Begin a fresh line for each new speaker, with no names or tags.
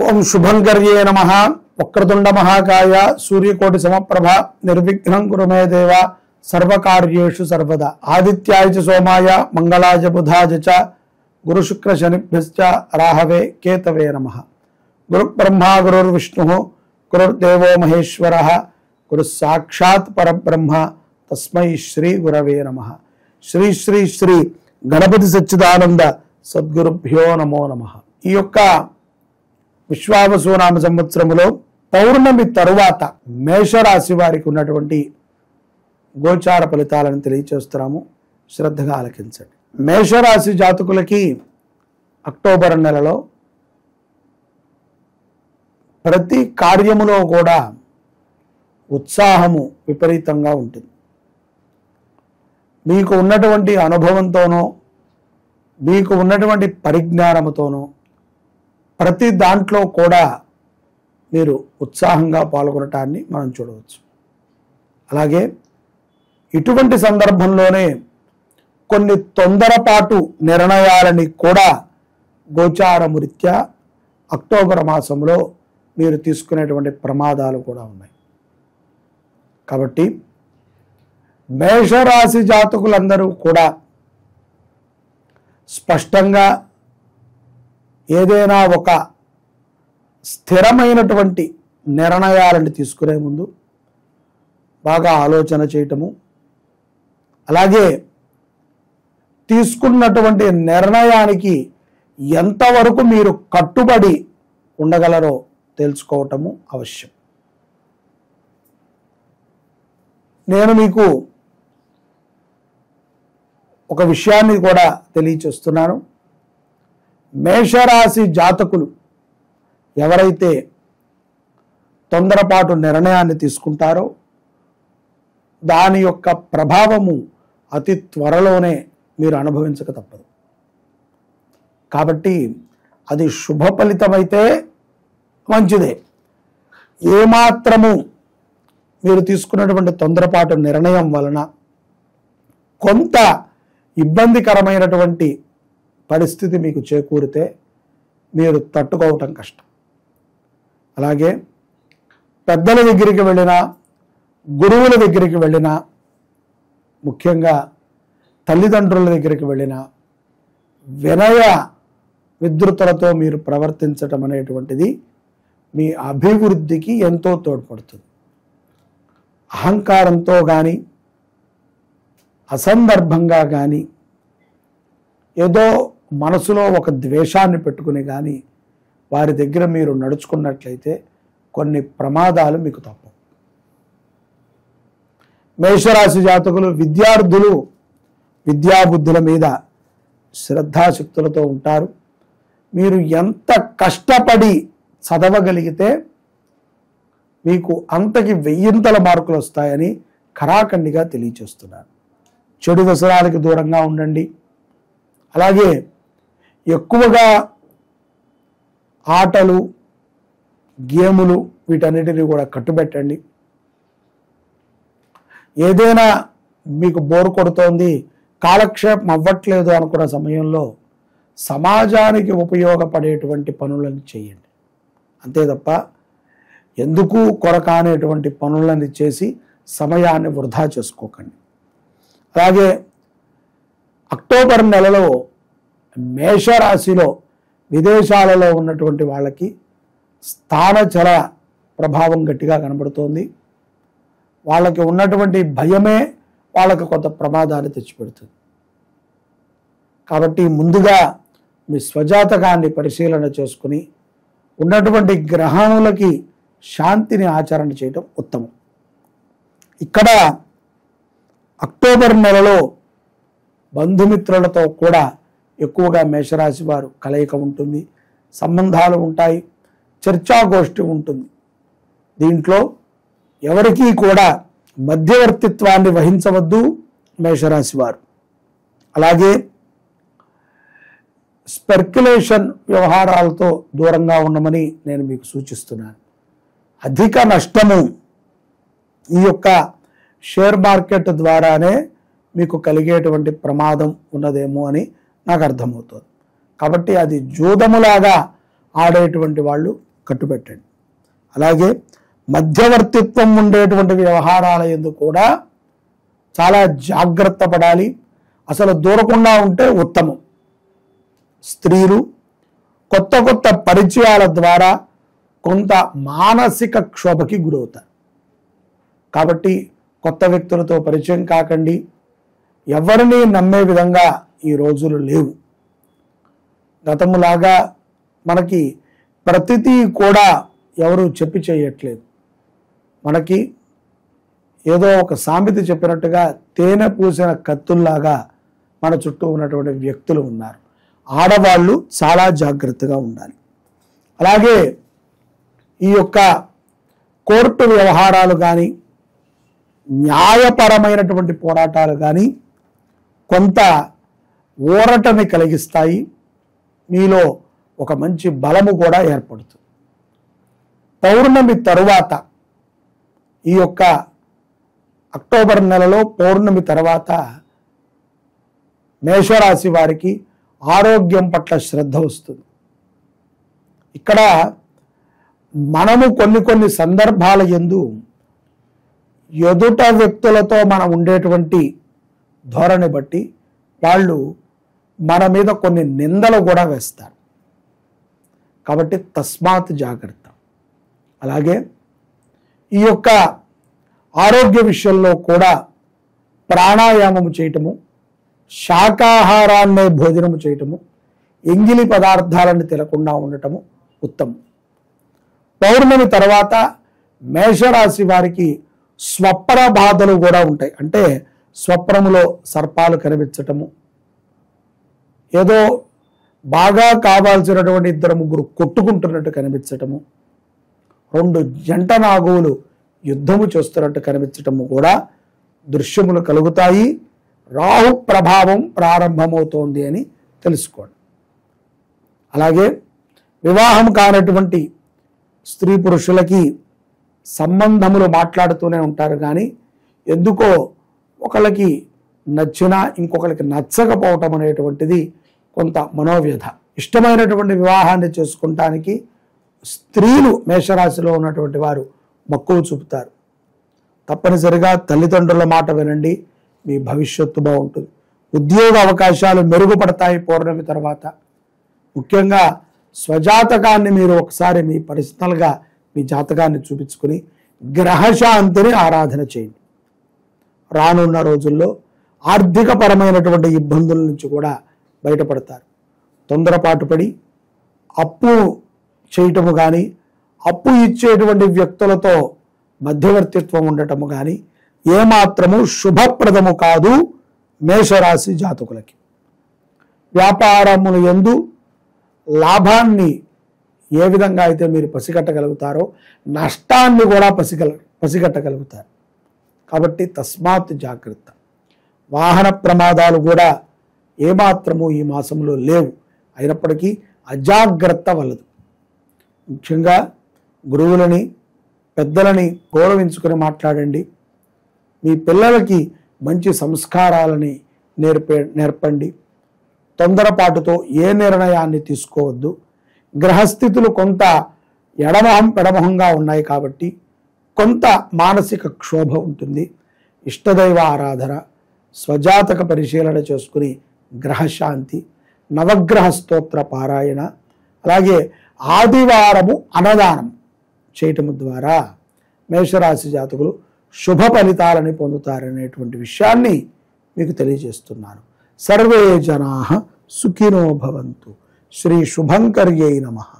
ఓం శుభంకర్యే నమః. వక్రతుండ మహాకాయ సూర్యకోటి సమప్రభ నిర్విఘ్నం కురు మే దేవ సర్వకార్యేషు సర్వదా. ఆదిత్యాయ చ సోమాయ మంగళాయ బుధాయ చ గురు శుక్ర శనిభ్యశ్చ రాహవే కేతవే నమః. గురు బ్రహ్మా గురుర్విష్ణుః గురుర్దేవో మహేశ్వరః గురు సాక్షాత్ పరబ్రహ్మ తస్మై శ్రీ గురవే నమః. శ్రీ శ్రీ శ్రీ గణపతి సచ్చిదానంద సద్గురుభ్యో నమో నమః. ఈ యొక్క విశ్వావసునామ సంవత్సరములో పౌర్ణమి తరువాత మేషరాశి వారికి ఉన్నటువంటి గోచార ఫలితాలను తెలియచేస్తున్నాము. శ్రద్ధగా ఆలకించండి. మేషరాశి జాతకులకి అక్టోబర్ నెలలో ప్రతి కార్యములో కూడా ఉత్సాహము విపరీతంగా ఉంటుంది. మీకు ఉన్నటువంటి అనుభవంతోనో మీకు ఉన్నటువంటి పరిజ్ఞానముతోనో ప్రతి దాంట్లో కూడా మీరు ఉత్సాహంగా పాల్గొనటాన్ని మనం చూడవచ్చు. అలాగే ఇటువంటి సందర్భంలోనే కొన్ని తొందరపాటు నిర్ణయాలని కూడా గోచారమురీత్యా అక్టోబర్ మాసంలో మీరు తీసుకునేటువంటి ప్రమాదాలు కూడా ఉన్నాయి. కాబట్టి మేషరాశి జాతకులందరూ కూడా స్పష్టంగా ఏదైనా ఒక స్థిరమైనటువంటి నిర్ణయాలను తీసుకునే ముందు బాగా ఆలోచన చేయటము, అలాగే తీసుకున్నటువంటి నిర్ణయానికి ఎంతవరకు మీరు కట్టుబడి ఉండగలరో తెలుసుకోవటము అవశ్యం. నేను మీకు ఒక విషయాన్ని కూడా తెలియచేస్తున్నాను. మేషరాశి జాతకులు ఎవరైతే తొందరపాటు నిర్ణయాన్ని తీసుకుంటారో దాని యొక్క ప్రభావము అతి త్వరలోనే మీరు అనుభవించక తప్పదు. కాబట్టి అది శుభ ఫలితమైతే మంచిదే. ఏమాత్రము మీరు తీసుకున్నటువంటి తొందరపాటు నిర్ణయం వలన కొంత ఇబ్బందికరమైనటువంటి పరిస్థితి మీకు చేకూరితే మీరు తట్టుకోవటం కష్టం. అలాగే పెద్దల దగ్గరికి వెళ్ళినా, గురువుల దగ్గరికి వెళ్ళినా, ముఖ్యంగా తల్లిదండ్రుల దగ్గరికి వెళ్ళినా వినయ విద్రుతలతో మీరు ప్రవర్తించటం అనేటువంటిది మీ అభివృద్ధికి ఎంతో తోడ్పడుతుంది. అహంకారంతో కానీ అసందర్భంగా కానీ ఏదో మనసులో ఒక ద్వేషాన్ని పెట్టుకుని కానీ వారి దగ్గర మీరు నడుచుకున్నట్లయితే కొన్ని ప్రమాదాలు మీకు తప్పవు. మేషరాశి జాతకులు విద్యార్థులు విద్యాబుద్ధుల మీద శ్రద్ధాశక్తులతో ఉంటారు. మీరు ఎంత కష్టపడి చదవగలిగితే మీకు అంతకి 1000 మార్కులు వస్తాయని ఖరాఖండిగా తెలియచేస్తున్నారు. చెడు వ్యసనాలకు దూరంగా ఉండండి. అలాగే ఎక్కువగా ఆటలు, గేములు వీటన్నిటిని కూడా కట్టుబెట్టండి. ఏదైనా మీకు బోర్ కొడుతోంది, కాలక్షేపం అవ్వట్లేదు అనుకున్న సమయంలో సమాజానికి ఉపయోగపడేటువంటి పనులను చేయండి. అంతే తప్ప ఎందుకు కొరకానేటువంటి పనులను చేసి సమయాన్ని వృధా చేసుకోకండి. అలాగే అక్టోబర్ నెలలో మేషరాశిలో విదేశాలలో ఉన్నటువంటి వాళ్ళకి స్థానచల ప్రభావం గట్టిగా కనబడుతోంది. వాళ్ళకి ఉన్నటువంటి భయమే వాళ్ళకి కొంత ప్రమాదాన్ని తెచ్చిపెడుతుంది. కాబట్టి ముందుగా మీ స్వజాతకాన్ని పరిశీలన చేసుకుని ఉన్నటువంటి గ్రహములకి శాంతిని ఆచరణ చేయటం ఉత్తమం. ఇక్కడ అక్టోబర్ నెలలో బంధుమిత్రులతో కూడా ఎక్కువగా మేషరాశి వారు కలయిక ఉంటుంది, సంబంధాలు ఉంటాయి, చర్చాగోష్ఠి ఉంటుంది. దీంట్లో ఎవరికీ కూడా మధ్యవర్తిత్వాన్ని వహించవద్దు మేషరాశి వారు. అలాగే స్పెక్యులేషన్ వ్యవహారాలతో దూరంగా ఉండమని నేను మీకు సూచిస్తున్నాను. అధిక నష్టము ఈ యొక్క షేర్ మార్కెట్ ద్వారానే మీకు కలిగేటువంటి ప్రమాదం ఉన్నదేమో అని నాకు అర్థమవుతుంది. కాబట్టి అది జూదములాగా ఆడేటువంటి వాళ్ళు కట్టుబెట్టండి. అలాగే మధ్యవర్తిత్వం ఉండేటువంటి వ్యవహారాల యందు కూడా చాలా జాగ్రత్త పడాలి. అసలు దూరకుండా ఉంటే ఉత్తమం. స్త్రీలు కొత్త కొత్త పరిచయాల ద్వారా కొంత మానసిక క్షోభకి గురవుతారు. కాబట్టి కొత్త వ్యక్తులతో పరిచయం కాకండి. ఎవరిని నమ్మే విధంగా ఈ రోజులు లేవు. గతములాగా మనకి ప్రతిదీ కూడా ఎవరు చెప్పి చేయట్లేదు. మనకి ఏదో ఒక సామెత చెప్పినట్టుగా తేనె పూసిన కత్తుల్లాగా మన చుట్టూ ఉన్నటువంటి వ్యక్తులు ఉన్నారు. ఆడవాళ్ళు చాలా జాగ్రత్తగా ఉండాలి. అలాగే ఈ యొక్క కోర్టు వ్యవహారాలు కానీ న్యాయపరమైనటువంటి పోరాటాలు కానీ కొంత ఊరటని కలిగిస్తాయి. మీలో ఒక మంచి బలము కూడా ఏర్పడుతుంది. పౌర్ణమి తరువాత ఈ యొక్క అక్టోబర్ నెలలో పౌర్ణమి తర్వాత మేషరాశి వారికి ఆరోగ్యం పట్ల శ్రద్ధ వస్తుంది. ఇక్కడ మనము కొన్ని సందర్భాల యందు ఎదుట వ్యక్తులతో మనం ఉండేటువంటి ధోరణి బట్టి వాళ్ళు మన మీద కొన్ని నిందలు కూడా వేస్తారు. కాబట్టి తస్మాత్ జాగ్రత్త. అలాగే ఈ యొక్క ఆరోగ్య విషయంలో కూడా ప్రాణాయామము చేయటము, శాకాహారాన్నే భోజనము చేయటము, ఎంగిలి పదార్థాలను తినకుండా ఉండటము ఉత్తమం. పౌర్ణమి తర్వాత మేషరాశి వారికి స్వప్న బాధలు కూడా ఉంటాయి. అంటే స్వప్నములో సర్పాలు కనిపించటము, ఏదో బాగా కావాల్సినటువంటి 2-3 కొట్టుకుంటున్నట్టు కనిపించటము, 2 జంట నాగువులు యుద్ధము చేస్తున్నట్టు కనిపించటము కూడా దృశ్యములు కలుగుతాయి. రాహు ప్రభావం ప్రారంభమవుతోంది అని తెలుసుకోండి. అలాగే వివాహం కానటువంటి స్త్రీ పురుషులకి సంబంధములు మాట్లాడుతూనే ఉంటారు, కానీ ఎందుకో ఒకళ్ళకి నచ్చినా ఇంకొకరికి నచ్చకపోవటం అనేటువంటిది కొంత మనోవ్యధ. ఇష్టమైనటువంటి వివాహాన్ని చేసుకుంటానికి స్త్రీలు మేషరాశిలో ఉన్నటువంటి వారు మక్కువ చూపుతారు. తప్పనిసరిగా తల్లిదండ్రుల మాట వినండి, మీ భవిష్యత్తు బాగుంటుంది. ఉద్యోగ అవకాశాలు మెరుగుపడతాయి పౌర్ణమి తర్వాత. ముఖ్యంగా స్వజాతకాన్ని మీరు ఒకసారి మీ పర్సనల్గా మీ జాతకాన్ని చూపించుకుని గ్రహశాంతిని ఆరాధన చేయండి. రానున్న రోజుల్లో ఆర్థిక పరమైనటువంటి ఇబ్బందుల నుంచి కూడా బయటపడతారు. తొందరపాటు పడి అప్పు చేయటము కానీ, అప్పు ఇచ్చేటువంటి వ్యక్తులతో మధ్యవర్తిత్వం ఉండటము కానీ ఏమాత్రము శుభప్రదము కాదు మేషరాశి జాతకులకి. వ్యాపారములు యందు లాభాన్ని ఏ విధంగా అయితే మీరు పసిగట్టగలుగుతారో నష్టాన్ని కూడా పసిగట్టగలుగుతారు. కాబట్టి తస్మాత్ జాగ్రత్త. వాహన ప్రమాదాలు కూడా ఏమాత్రము ఈ మాసంలో లేవు. అయినప్పటికీ అజాగ్రత్త వలదు. ముఖ్యంగా గురువులని పెద్దలని గౌరవించుకొని మాట్లాడండి. మీ పిల్లలకి మంచి సంస్కారాలని నేర్పండి. తొందరపాటుతో ఏ నిర్ణయాన్ని తీసుకోవద్దు. గ్రహస్థితులు కొంత ఎడమొహంగా ఉన్నాయి కాబట్టి కొంత మానసిక క్షోభ ఉంటుంది. ఇష్టదైవ ఆరాధన, స్వజాతక పరిశీలన చేసుకుని గ్రహశాంతి, నవగ్రహ స్తోత్ర పారాయణ, అలాగే ఆదివారము అన్నదానం చేయటం ద్వారా మేషరాశి జాతకులు శుభ ఫలితాలని పొందుతారనేటువంటి విషయాన్ని మీకు తెలియజేస్తున్నాను. సర్వే జనాః సుఖినో భవంతు. శ్రీ శుభంకర్యై నమః.